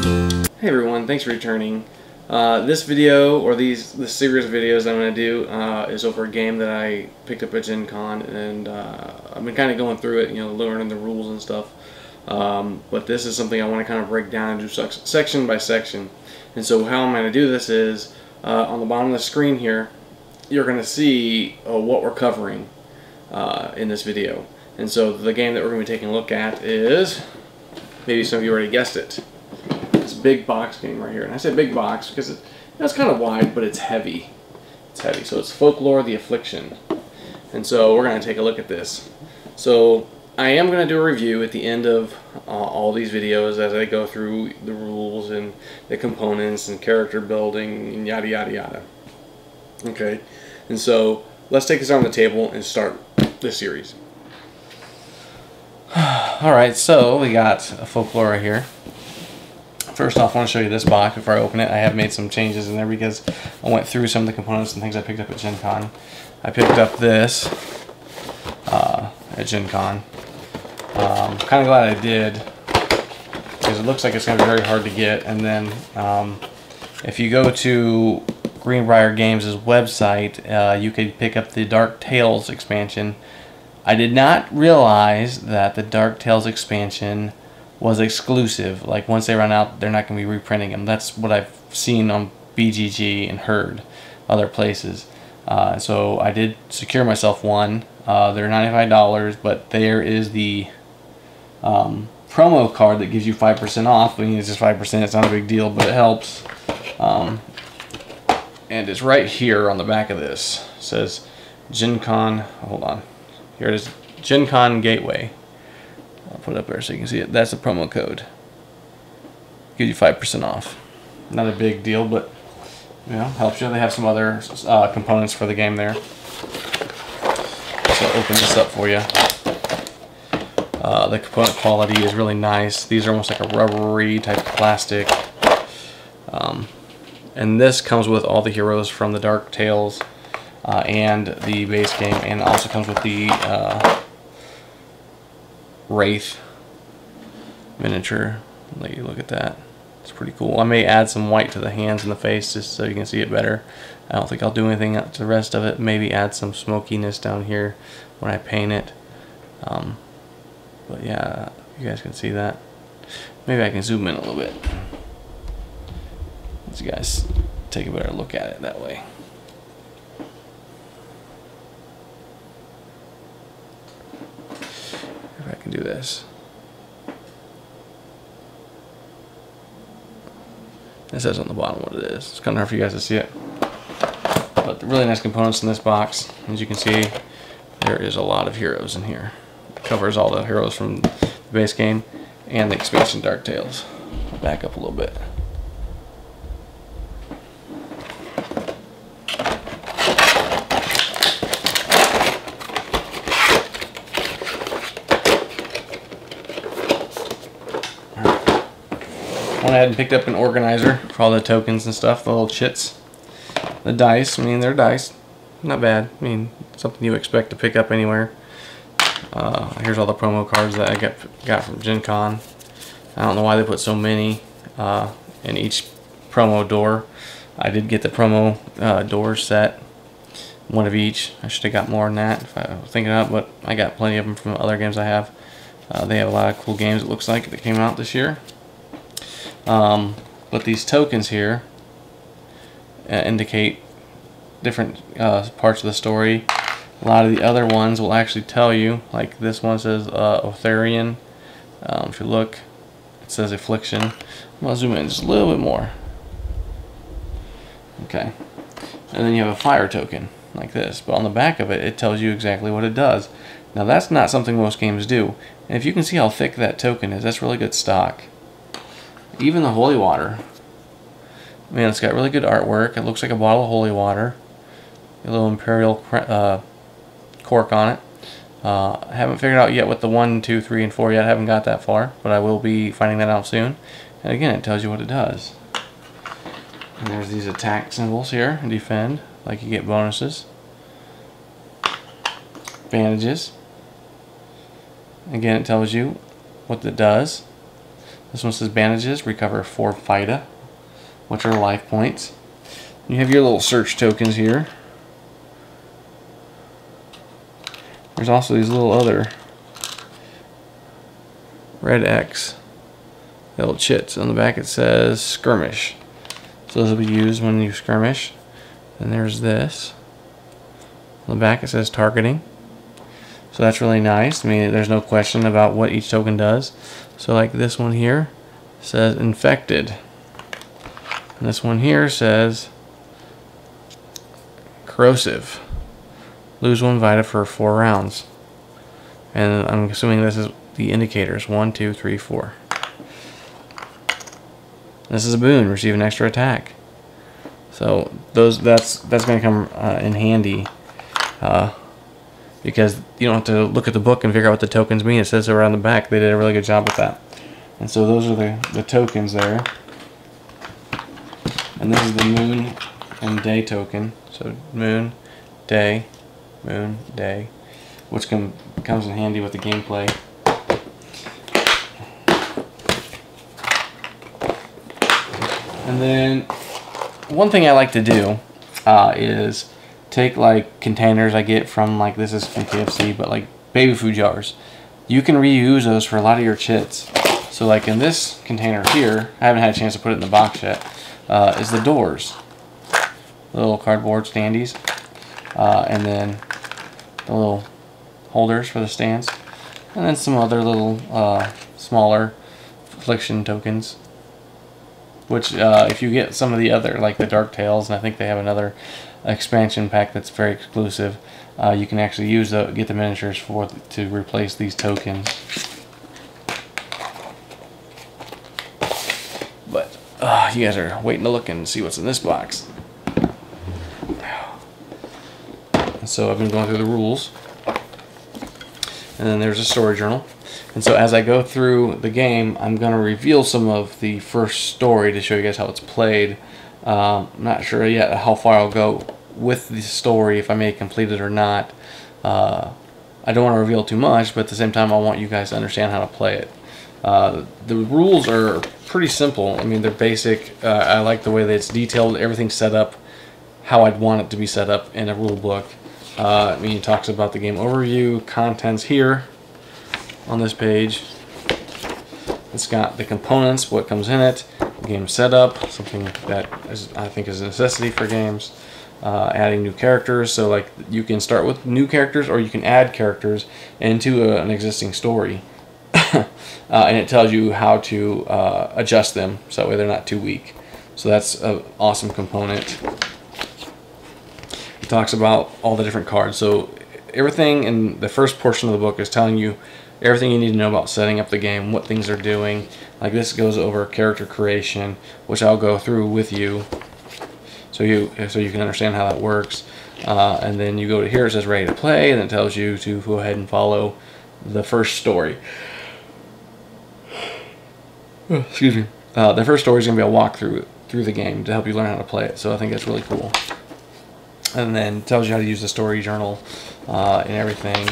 Hey everyone, thanks for returning. This video, or this series of videos I'm going to do is over a game that I picked up at Gen Con, and I've been kind of going through it, you know, learning the rules and stuff. But this is something I want to kind of break down and do section by section. And so how I'm going to do this is, on the bottom of the screen here, you're going to see what we're covering in this video. And so the game that we're going to be taking a look at is, maybe some of you already guessed it, big box game right here. And I say big box because it's kind of wide, but it's heavy. It's heavy. So it's Folklore, the Affliction. And so we're going to take a look at this. So I am going to do a review at the end of all these videos as I go through the rules and the components and character building and yada yada yada. Okay, and so let's take this on the table and start this series. Alright, so we got a Folklore right here. First off, I want to show you this box before I open it. I have made some changes in there because I went through some of the components and things I picked up at Gen Con. I picked up this at Gen Con. I'm kind of glad I did because it looks like it's going to be very hard to get. And then if you go to Greenbrier Games' website, you could pick up the Dark Tales expansion. I did not realize that the Dark Tales expansion was exclusive. Like once they run out, they're not going to be reprinting them. That's what I've seen on BGG and heard other places. So I did secure myself one. They're $95, but there is the promo card that gives you 5% off. I mean, it's just 5%. It's not a big deal, but it helps. And it's right here on the back of this. It says Gen Con. Hold on. Here it is. Gen Con Gateway. I'll put it up there so you can see it. That's the promo code. Gives you 5% off. Not a big deal, but you know, helps you. They have some other components for the game there. So I'll open this up for you. The component quality is really nice. These are almost like a rubbery type of plastic. And this comes with all the heroes from the Dark Tales and the base game, and it also comes with the Wraith miniature. Let you look at that. It's pretty cool. I may add some white to the hands and the face just so you can see it better. I don't think I'll do anything to the rest of it. Maybe add some smokiness down here when I paint it. But yeah, you guys can see that. Maybe I can zoom in a little bit. Let you guys take a better look at it that way. I can do this. It says on the bottom what it is. It's kind of hard for you guys to see it. But the really nice components in this box. As you can see, there is a lot of heroes in here. It covers all the heroes from the base game and the expansion Dark Tales. I'll back up a little bit. Went ahead and picked up an organizer for all the tokens and stuff, the little chits. The dice, I mean, they're dice. Not bad. I mean, something you expect to pick up anywhere. Here's all the promo cards that I got from Gen Con. I don't know why they put so many in each promo door. I did get the promo door set, one of each. I should have got more than that if I was thinking of it, but I got plenty of them from other games I have. They have a lot of cool games, it looks like, that came out this year. But these tokens here indicate different parts of the story. A lot of the other ones will actually tell you, like this one says Otharian. If you look, it says Affliction. I'm going to zoom in just a little bit more. Okay. And then you have a fire token, like this. But on the back of it, it tells you exactly what it does. Now that's not something most games do. And if you can see how thick that token is, that's really good stock. Even the holy water. Man, it's got really good artwork. It looks like a bottle of holy water. A little imperial cork on it. I haven't figured out yet what the 1, 2, 3, and 4 yet. I haven't got that far, but I will be finding that out soon. And again, it tells you what it does. And there's these attack symbols here. Defend, like you get bonuses. Bandages. Again, it tells you what it does. This one says bandages, recover 4 FIDA, which are life points. You have your little search tokens here. There's also these little other red X, little chits. On the back it says skirmish. So this will be used when you skirmish. And there's this. On the back it says targeting. So that's really nice. I mean, there's no question about what each token does. So like this one here says infected. And this one here says corrosive. Lose 1 Vita for 4 rounds. And I'm assuming this is the indicators. 1, 2, 3, 4. This is a boon. Receive an extra attack. So that's going to come in handy because you don't have to look at the book and figure out what the tokens mean. It says so around the back. They did a really good job with that. And so those are the tokens there. And this is the moon and day token. So moon, day, which comes in handy with the gameplay. And then one thing I like to do is take like containers I get from, like, this is from KFC, but like baby food jars. You can reuse those for a lot of your chits. So like in this container here, I haven't had a chance to put it in the box yet, is the doors. The little cardboard standees. And then the little holders for the stands. And then some other little smaller Affliction tokens. Which, if you get some of the other, like the Dark Tales, and I think they have another expansion pack that's very exclusive, you can actually use get the miniatures to replace these tokens. But you guys are waiting to look and see what's in this box. And so I've been going through the rules, and then there's a story journal. And so as I go through the game, I'm going to reveal some of the first story to show you guys how it's played. I'm not sure yet how far I'll go with the story, if I may complete it or not. I don't want to reveal too much, but at the same time I want you guys to understand how to play it. The rules are pretty simple. I mean, they're basic. I like the way that it's detailed, everything's set up how I'd want it to be set up in a rule book. I mean, it talks about the game overview, contents here on this page. It's got the components, what comes in it, game setup, something that I think is a necessity for games. Adding new characters, so like you can start with new characters or you can add characters into an existing story. And it tells you how to adjust them so that way they're not too weak. So that's an awesome component. It talks about all the different cards. So everything in the first portion of the book is telling you everything you need to know about setting up the game, what things are doing. Like this goes over character creation, which I'll go through with you, so you can understand how that works. And then you go to here, it says ready to play, and it tells you to go ahead and follow the first story. Excuse me. The first story is going to be a walkthrough through the game to help you learn how to play it. So I think that's really cool. And then it tells you how to use the story journal and everything.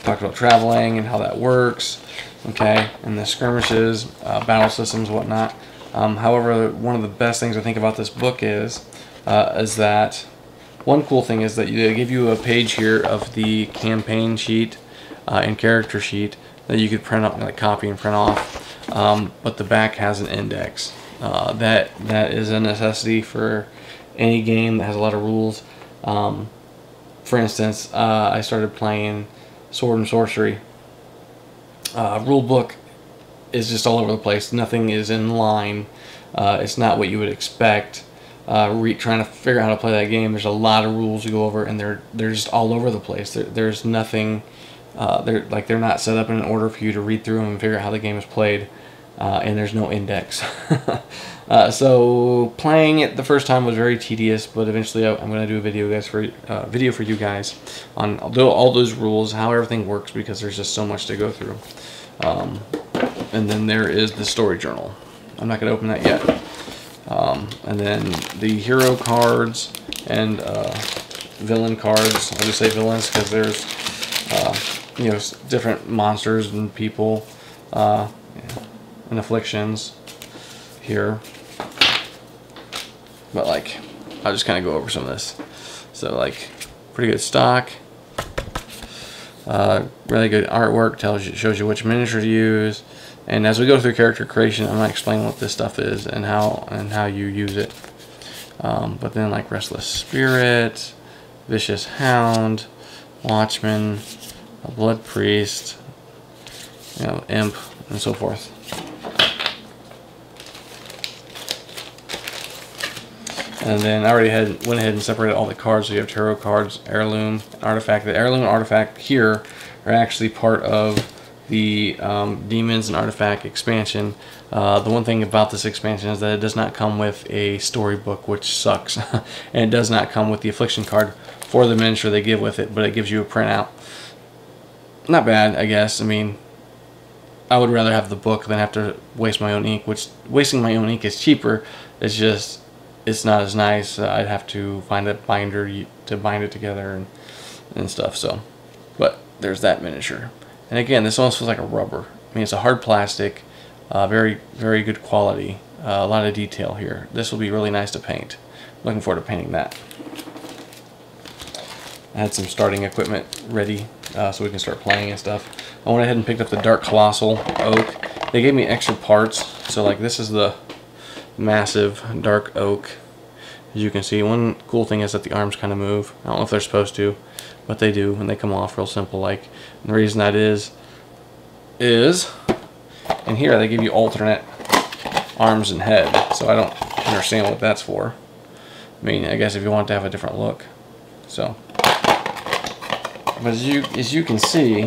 Talked about traveling and how that works. Okay, and the skirmishes, battle systems, whatnot. However, one of the best things I think about this book is that one cool thing is that they give you a page here of the campaign sheet and character sheet that you could print out, like copy and print off. But the back has an index. That is a necessity for any game that has a lot of rules. For instance, I started playing Sword and Sorcery. Rule book is just all over the place. Nothing is in line. It's not what you would expect. Trying to figure out how to play that game, there's a lot of rules to go over, and they're just all over the place. There's nothing. They're not set up in an order for you to read through them and figure out how the game is played. And there's no index. So playing it the first time was very tedious, but eventually I'm going to do a video for you guys on all those rules, how everything works, because there's just so much to go through. And then there is the story journal. I'm not going to open that yet. And then the hero cards and villain cards. I'll just say villains because there's different monsters and people. and Afflictions here. But like, I'll just kind of go over some of this. So like, pretty good stock. Really good artwork, shows you which miniature to use. And as we go through character creation, I'm gonna explain what this stuff is and how you use it. But then like Restless Spirit, Vicious Hound, Watchman, a Blood Priest, you know, Imp, and so forth. And then I already went ahead and separated all the cards. So you have tarot cards, heirloom, artifact. The heirloom and artifact here are actually part of the Demons and Artifact expansion. The one thing about this expansion is that it does not come with a storybook, which sucks. And it does not come with the Affliction card for the miniature they give with it, but it gives you a printout. Not bad, I guess. I mean, I would rather have the book than have to waste my own ink, which wasting my own ink is cheaper. It's just, it's not as nice. I'd have to find a binder to bind it together and stuff. So, but there's that miniature. And again, this almost feels like a rubber. I mean, it's a hard plastic, very, very good quality. A lot of detail here. This will be really nice to paint. Looking forward to painting that. I had some starting equipment ready so we can start playing and stuff. I went ahead and picked up the Dark Colossal Oak. They gave me extra parts. So like, this is the massive dark oak. As you can see, one cool thing is that the arms kind of move. I don't know if they're supposed to, but they do, and they come off real simple like. And the reason that is in here they give you alternate arms and head, so I don't understand what that's for. I mean, I guess if you want to have a different look. So, but as you can see,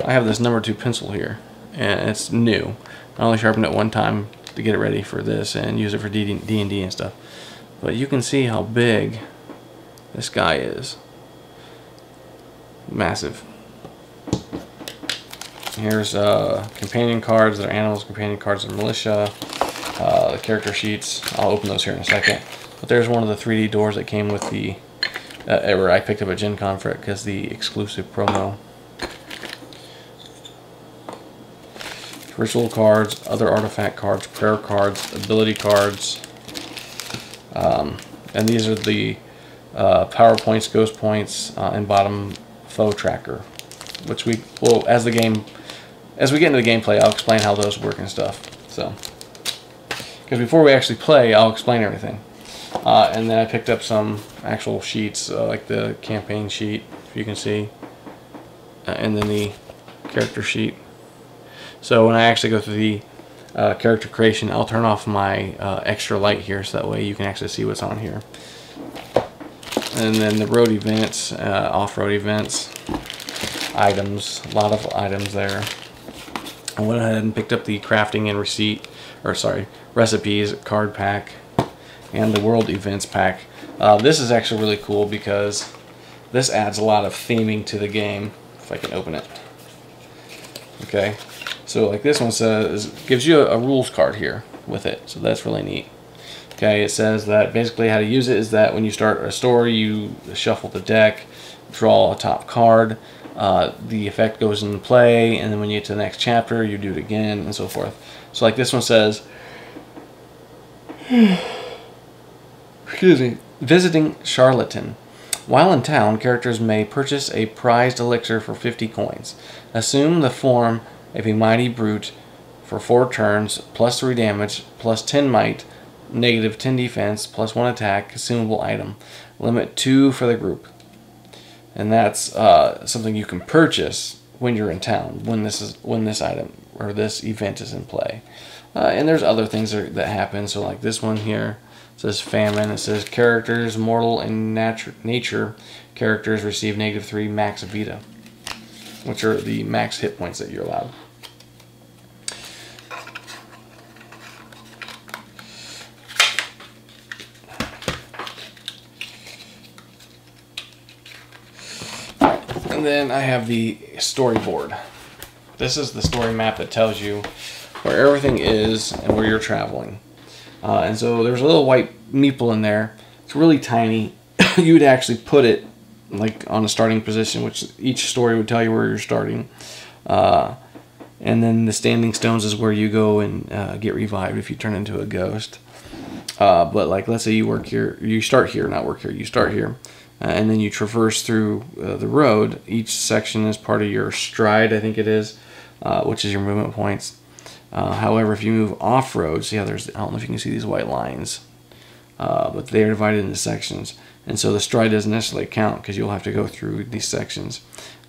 I have this #2 pencil here, and it's new. I only sharpened it one time to get it ready for this and use it for D&D and stuff. But you can see how big this guy is. Massive. Here's companion cards that are animals, companion cards that are militia, the character sheets. I'll open those here in a second. But there's one of the 3D doors that came with the, where I picked up at Gen Con for it because the exclusive promo. Ritual cards, other artifact cards, prayer cards, ability cards, and these are the power points, ghost points, and bottom foe tracker, which we will, as we get into the gameplay, I'll explain how those work and stuff. So, because before we actually play, I'll explain everything. And then I picked up some actual sheets, like the campaign sheet, if you can see, and then the character sheet. So when I actually go through the character creation, I'll turn off my extra light here so that way you can actually see what's on here. And then the road events, off-road events, items, a lot of items there. I went ahead and picked up the crafting and recipes card pack and the world events pack. This is actually really cool because this adds a lot of theming to the game, if I can open it. Okay. So like this one gives you a rules card here with it, so that's really neat. Okay, it says that basically how to use it is that when you start a story, you shuffle the deck, draw a top card, the effect goes into play, and then when you get to the next chapter, you do it again, and so forth. So like this one says, excuse me, visiting Charlatan. While in town, characters may purchase a prized elixir for 50 coins. Assume the form of a mighty brute for 4 turns, plus 3 damage, plus 10 might, negative 10 defense, plus 1 attack, consumable item. Limit 2 for the group. And that's something you can purchase when you're in town, when this item or this event is in play. And there's other things that happen. So like this one here says famine. It says characters mortal and nature characters receive -3 max vita, which are the max hit points that you're allowed. And then I have the storyboard. This is the story map that tells you where everything is and where you're traveling. And so there's a little white meeple in there. It's really tiny. You would actually put it like on a starting position, which each story would tell you where you're starting. And And then the standing stones is where you go and get revived if you turn into a ghost. But like, let's say you work here, you start here, not work here, you start here, and then you traverse through the road. Each section is part of your stride, I think it is, which is your movement points. However, if you move off-road, see how there's, I don't know if you can see these white lines, but they are divided into sections. And so the stride doesn't necessarily count because you'll have to go through these sections.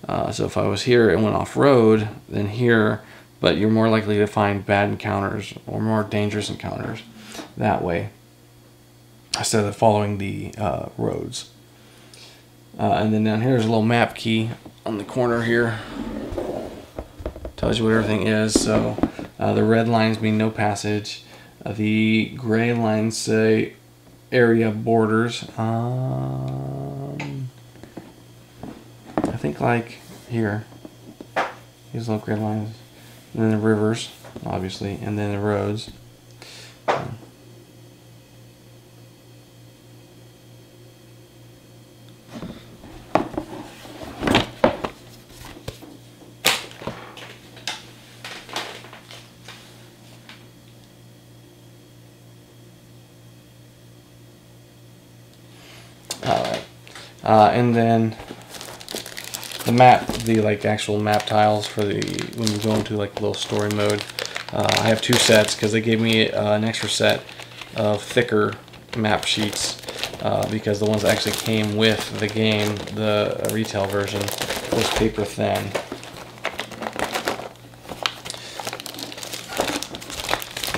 So if I was here and went off-road, then here, but you're more likely to find bad encounters or more dangerous encounters that way instead of following the roads. And then down here there's a little map key on the corner here. Tells you what everything is. So the red lines mean no passage. The gray lines say area borders. I think like here. These little gray lines. And then the rivers, obviously, and then the roads. Alright, and then the map, the like actual map tiles for the, when you go into like little story mode, I have 2 sets because they gave me an extra set of thicker map sheets because the ones that actually came with the game, the retail version, was paper thin.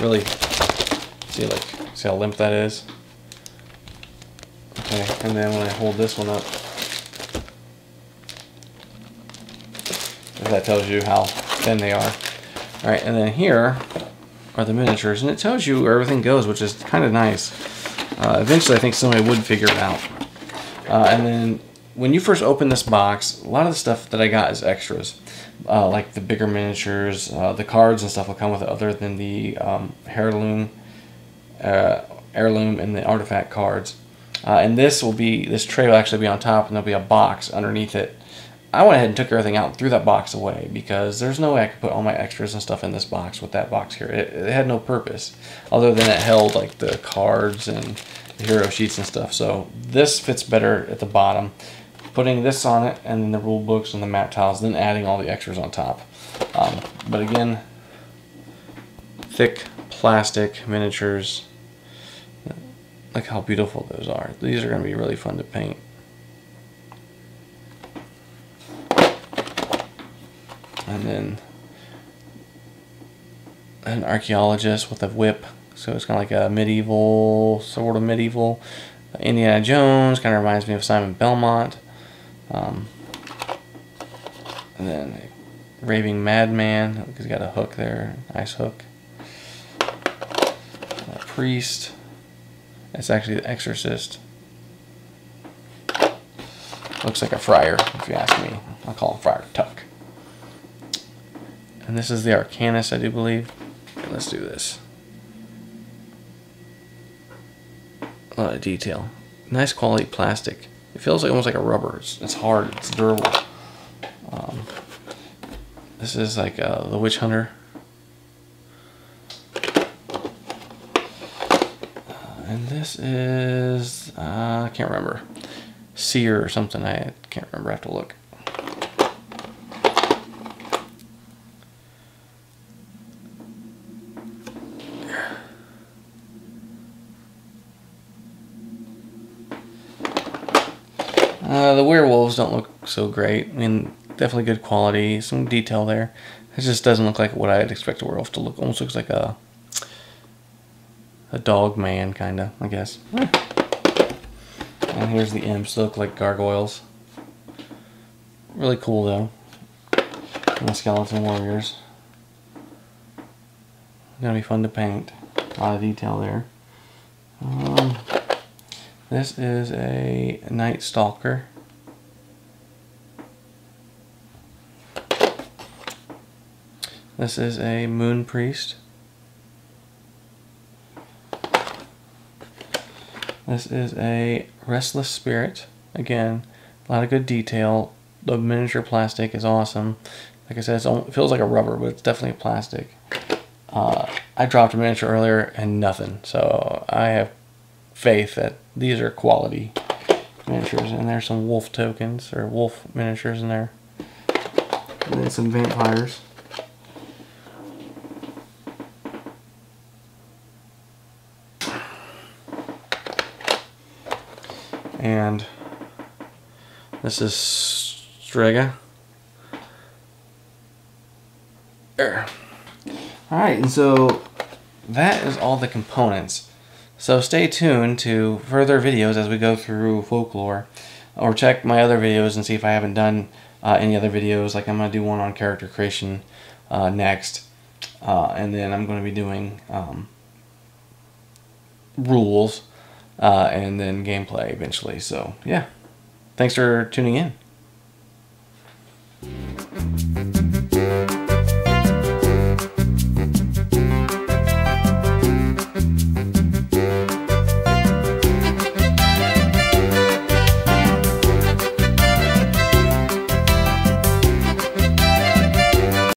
Really, see how limp that is? Okay, and then when I hold this one up, that tells you how thin they are. Alright, and then here are the miniatures, and it tells you where everything goes, which is kind of nice. Eventually I think somebody would figure it out. And then when you first open this box, a lot of the stuff that I got is extras. Like the bigger miniatures, the cards and stuff will come with it other than the heirloom and the artifact cards. And this tray will actually be on top, and there'll be a box underneath it. I went ahead and took everything out and threw that box away because there's no way I could put all my extras and stuff in this box with that box here. It had no purpose other than it held like the cards and the hero sheets and stuff. So this fits better at the bottom. Putting this on it and then the rule books and the map tiles, then adding all the extras on top. But again, thick plastic miniatures. Look how beautiful those are. These are going to be really fun to paint. And then an archaeologist with a whip. So it's kind of like a medieval, sort of medieval. Indiana Jones, kind of reminds me of Simon Belmont. And then a raving madman. He's got a hook there, nice hook. A priest. It's actually the exorcist. Looks like a friar, if you ask me. I'll call him Friar Tuck. And this is the Arcanist, I do believe. Okay, let's do this. A lot of detail. Nice quality plastic. It feels like almost like a rubber. It's hard. It's durable. This is like the Witch Hunter. And this is I can't remember. Seer or something. I can't remember. I have to look. The werewolves don't look so great. I mean, definitely good quality, some detail there. It just doesn't look like what I'd expect a werewolf to look. Almost looks like a dog man, kind of, I guess. And here's the imps. They look like gargoyles. Really cool, though. And the skeleton warriors. Gonna be fun to paint. A lot of detail there. This is a Night Stalker. This is a Moon Priest. This is a Restless Spirit. Again, a lot of good detail. The miniature plastic is awesome. Like I said, it feels like a rubber, but it's definitely plastic. I dropped a miniature earlier and nothing, so I have faith that these are quality miniatures. And there's some wolf tokens, or wolf miniatures in there. And then some vampires. And this is Strega. There. Alright, and so that is all the components. So stay tuned to further videos as we go through Folklore, or check my other videos and see if I haven't done any other videos. Like I'm going to do one on character creation next, and then I'm going to be doing rules and then gameplay eventually. So yeah, thanks for tuning in.